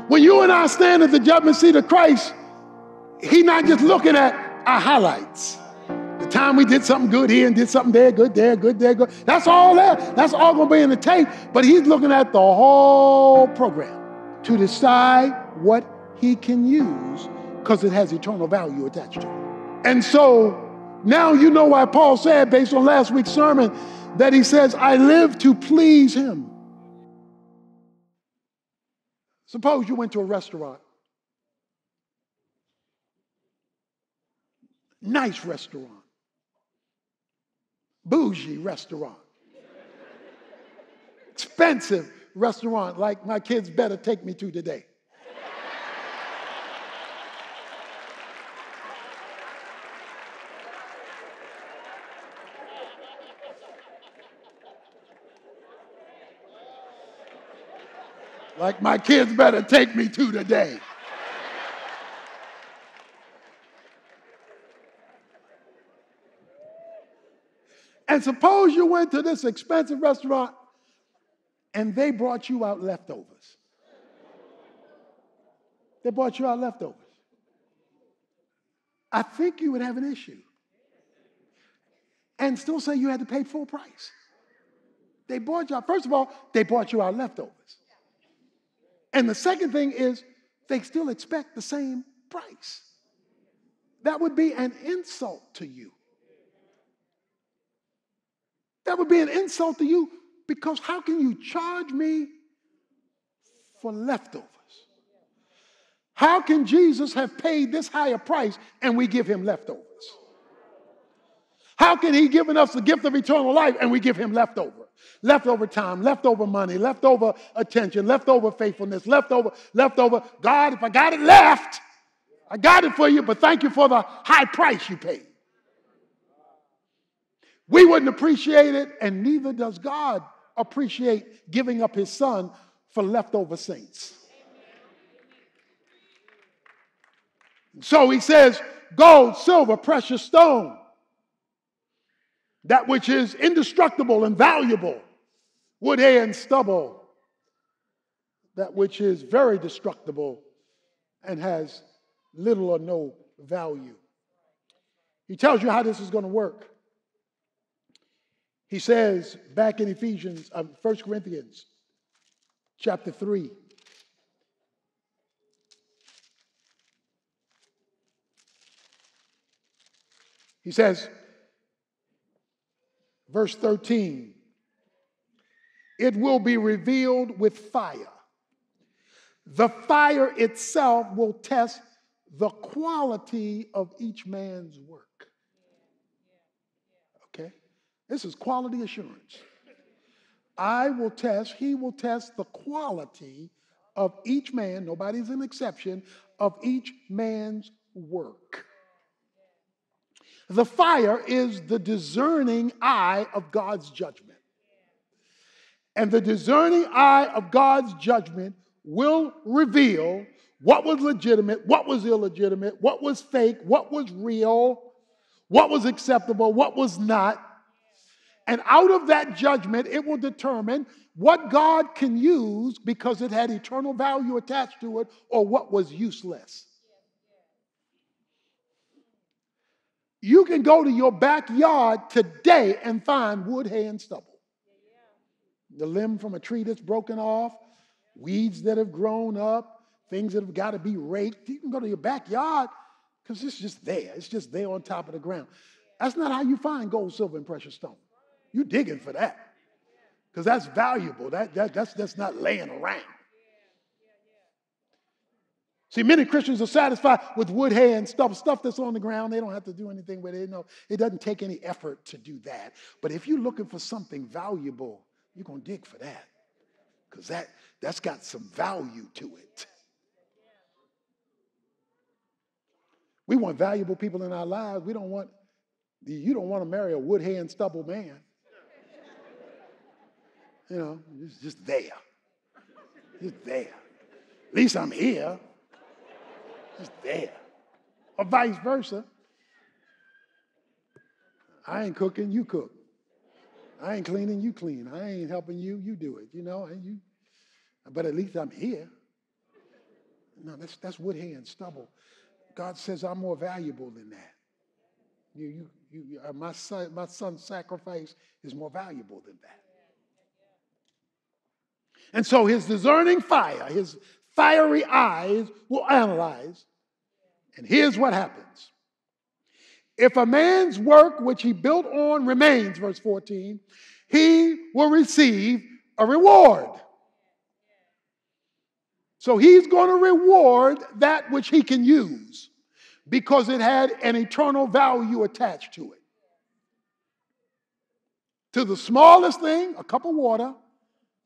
When you and I stand at the judgment seat of Christ, he's not just looking at our highlights. The time we did something good here and did something there, good there, good there, good. That's all there. That's all going to be in the tape. But he's looking at the whole program to decide what he can use because it has eternal value attached to it. And so now you know why Paul said, based on last week's sermon, that he says, I live to please him. Suppose you went to a restaurant. Nice restaurant. Bougie restaurant. Expensive restaurant like my kids better take me to today. Like my kids better take me to today. And suppose you went to this expensive restaurant and they brought you out leftovers. They brought you out leftovers. I think you would have an issue and still say you had to pay full price. They brought you out. First of all, they brought you out leftovers. And the second thing is they still expect the same price. That would be an insult to you. That would be an insult to you because how can you charge me for leftovers? How can Jesus have paid this higher price and we give him leftovers? How can he give us the gift of eternal life and we give him leftover? Leftover time, leftover money, leftover attention, leftover faithfulness, leftover. God, if I got it left, I got it for you, but thank you for the high price you paid. We wouldn't appreciate it, and neither does God appreciate giving up his son for leftover saints. So he says, gold, silver, precious stone, that which is indestructible and valuable, wood, hay, and stubble, that which is very destructible and has little or no value. He tells you how this is going to work. He says back in 1 Corinthians chapter 3, he says, verse 13, it will be revealed with fire. The fire itself will test the quality of each man's work. Okay? This is quality assurance. He will test the quality of each man, nobody's an exception, of each man's work. The fire is the discerning eye of God's judgment. And the discerning eye of God's judgment will reveal what was legitimate, what was illegitimate, what was fake, what was real, what was acceptable, what was not. And out of that judgment, it will determine what God can use because it had eternal value attached to it or what was useless. You can go to your backyard today and find wood, hay, and stubble. The limb from a tree that's broken off, weeds that have grown up, things that have got to be raked. You can go to your backyard because it's just there. It's just there on top of the ground. That's not how you find gold, silver, and precious stone. You're digging for that because that's valuable. That's not laying around. See, many Christians are satisfied with wood, hay, and stuff that's on the ground. They don't have to do anything with it. No, it doesn't take any effort to do that. But if you're looking for something valuable, you're going to dig for that because that's got some value to it. We want valuable people in our lives. You don't want to marry a wood, hay, and stubble man. You know, it's just there. Just there. At least I'm here. Just there. Or vice versa. I ain't cooking, you cook. I ain't cleaning, you clean. I ain't helping you, you do it. You know, but at least I'm here. No, that's wood, hay, and stubble. God says, I'm more valuable than that. My son's sacrifice is more valuable than that. And so his discerning fire, his fiery eyes will analyze. And here's what happens. If a man's work which he built on remains, verse 14, he will receive a reward. So he's going to reward that which he can use because it had an eternal value attached to it. To the smallest thing, a cup of water,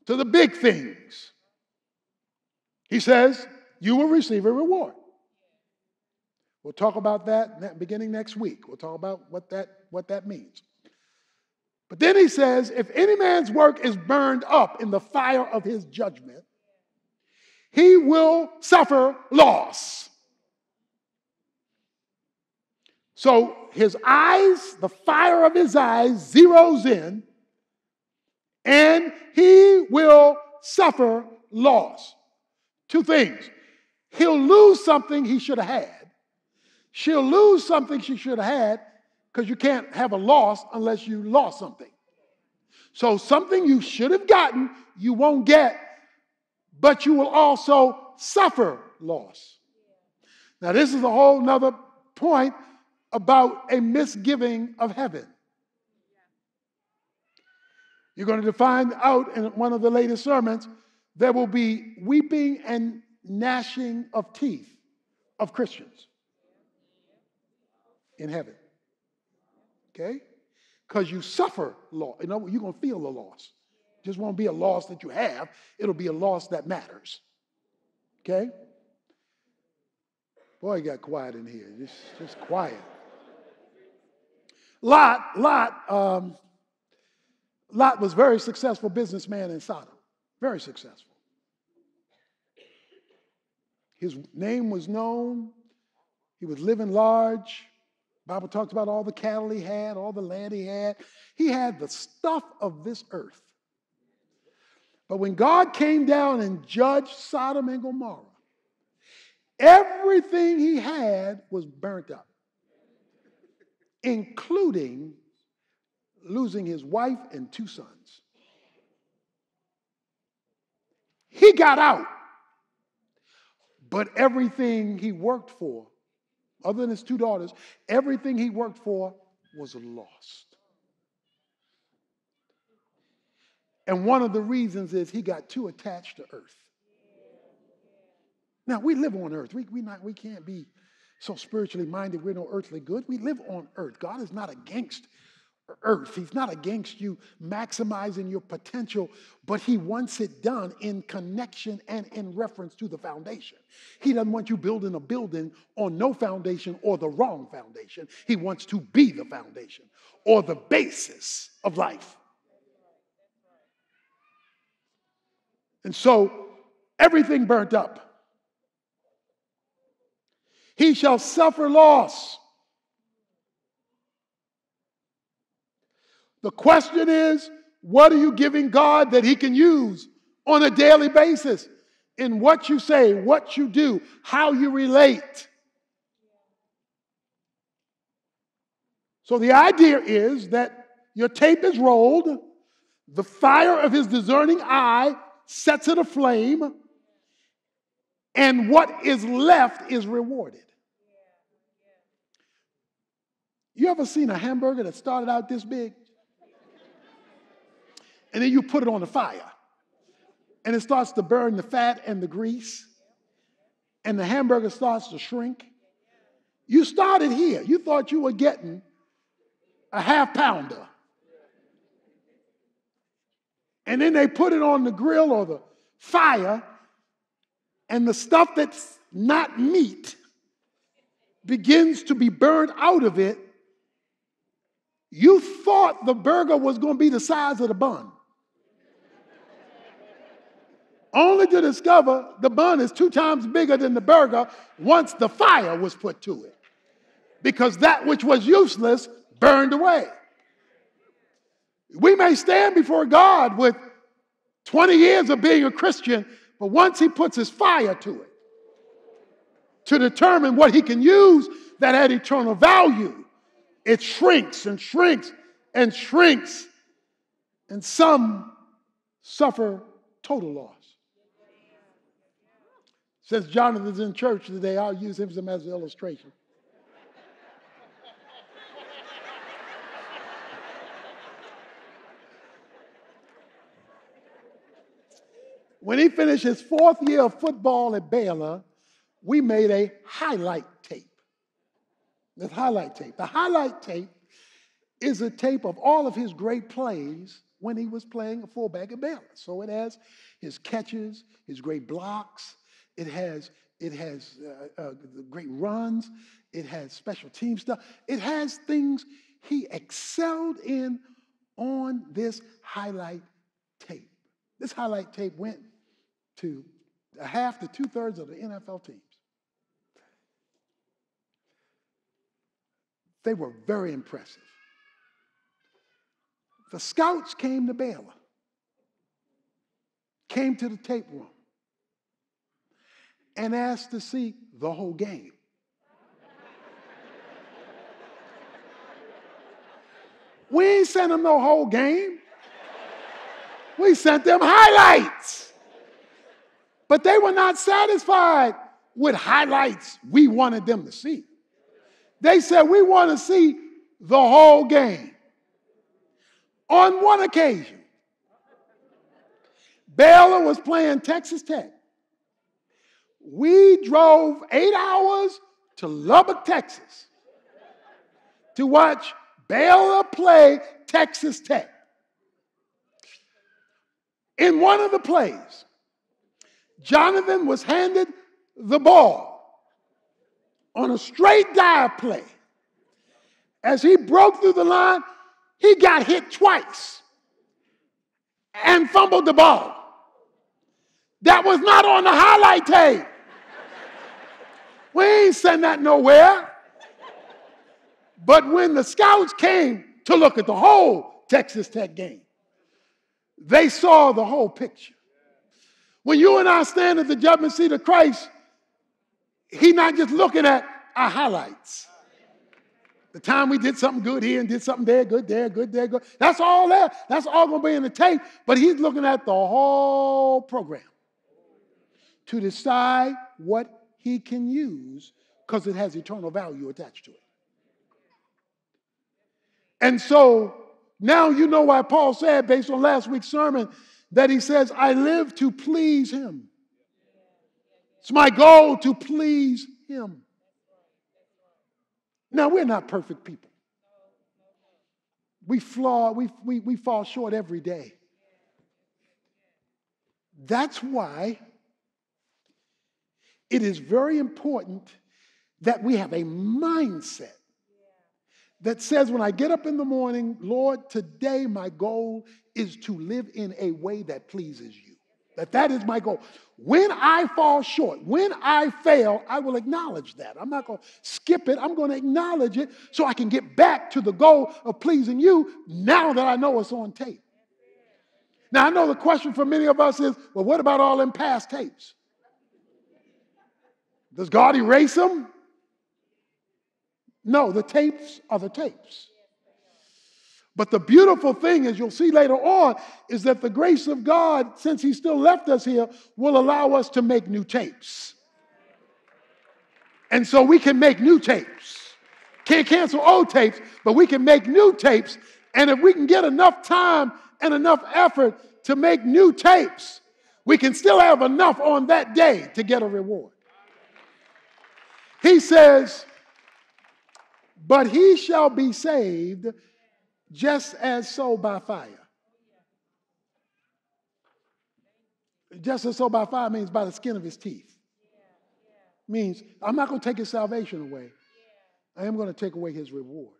to the big things, he says, you will receive a reward. We'll talk about that beginning next week. We'll talk about what that means. But then he says, if any man's work is burned up in the fire of his judgment, he will suffer loss. So his eyes, the fire of his eyes zeroes in, and he will suffer loss. Two things. He'll lose something he should have had. She'll lose something she should have had because you can't have a loss unless you lost something. So something you should have gotten, you won't get, but you will also suffer loss. Now, this is a whole nother point about a misgiving of heaven. You're going to find out in one of the latest sermons, there will be weeping and gnashing of teeth of Christians in heaven. Okay? Because you suffer loss. You know, you're going to feel the loss. It just won't be a loss that you have. It'll be a loss that matters. Okay? Boy, it got quiet in here. Just quiet. Lot was a very successful businessman in Sodom. Very successful. His name was known. He was living large. The Bible talks about all the cattle he had, all the land he had. He had the stuff of this earth. But when God came down and judged Sodom and Gomorrah, everything he had was burnt up, including losing his wife and 2 sons. He got out, but everything he worked for, other than his 2 daughters, everything he worked for was lost. And one of the reasons is he got too attached to earth. Now, we live on earth. We can't be so spiritually minded we're no earthly good. We live on earth. God is not against earth. He's not against you maximizing your potential, but he wants it done in connection and in reference to the foundation. He doesn't want you building a building on no foundation or the wrong foundation. He wants to be the foundation or the basis of life. And so everything burnt up. He shall suffer loss. The question is, what are you giving God that he can use on a daily basis in what you say, what you do, how you relate? So the idea is that your tape is rolled, the fire of his discerning eye sets it aflame, and what is left is rewarded. You ever seen a hamburger that started out this big? And then you put it on the fire. And it starts to burn the fat and the grease. And the hamburger starts to shrink. You started here. You thought you were getting a half-pounder. And then they put it on the grill or the fire. And the stuff that's not meat begins to be burned out of it. You thought the burger was going to be the size of the bun. Only to discover the bun is 2 times bigger than the burger once the fire was put to it. Because that which was useless burned away. We may stand before God with 20 years of being a Christian, but once he puts his fire to it, to determine what he can use that had eternal value, it shrinks and shrinks and shrinks, and some suffer total loss. Since Jonathan's in church today, I'll use him as an illustration. When he finished his 4th year of football at Baylor, we made a highlight tape. This highlight tape. The highlight tape is a tape of all of his great plays when he was playing a fullback at Baylor. So it has his catches, his great blocks. It has great runs. It has special team stuff. It has things he excelled in on this highlight tape. This highlight tape went to half to 2/3 of the NFL teams. They were very impressive. The scouts came to Baylor, came to the tape room, and asked to see the whole game. We ain't sent them no whole game. We sent them highlights. But they were not satisfied with highlights we wanted them to see. They said, we want to see the whole game. On one occasion, Baylor was playing Texas Tech. We drove 8 hours to Lubbock, Texas, to watch Baylor play Texas Tech. In one of the plays, Jonathan was handed the ball on a straight dive play. As he broke through the line, he got hit twice and fumbled the ball. That was not on the highlight tape. We ain't send that nowhere. But when the scouts came to look at the whole Texas Tech game, they saw the whole picture. When you and I stand at the judgment seat of Christ, he's not just looking at our highlights. The time we did something good here and did something there, good there, good there, good. That's all there. That's all going to be in the tape. But he's looking at the whole program to decide what he can use because it has eternal value attached to it. And so now you know why Paul said, based on last week's sermon, that he says, I live to please him. It's my goal to please him. Now, we're not perfect people. We fall short every day. That's why it is very important that we have a mindset that says, when I get up in the morning, Lord, today my goal is to live in a way that pleases you. That is my goal. When I fall short, when I fail, I will acknowledge that. I'm not going to skip it. I'm going to acknowledge it so I can get back to the goal of pleasing you now that I know it's on tape. Now, I know the question for many of us is, well, what about all them past tapes? Does God erase them? No, the tapes are the tapes. But the beautiful thing, as you'll see later on, is that the grace of God, since he still left us here, will allow us to make new tapes. And so we can make new tapes. Can't cancel old tapes, but we can make new tapes. And if we can get enough time and enough effort to make new tapes, we can still have enough on that day to get a reward. He says, but he shall be saved just as so by fire. Just as so by fire means by the skin of his teeth. Means I'm not going to take his salvation away. I am going to take away his reward.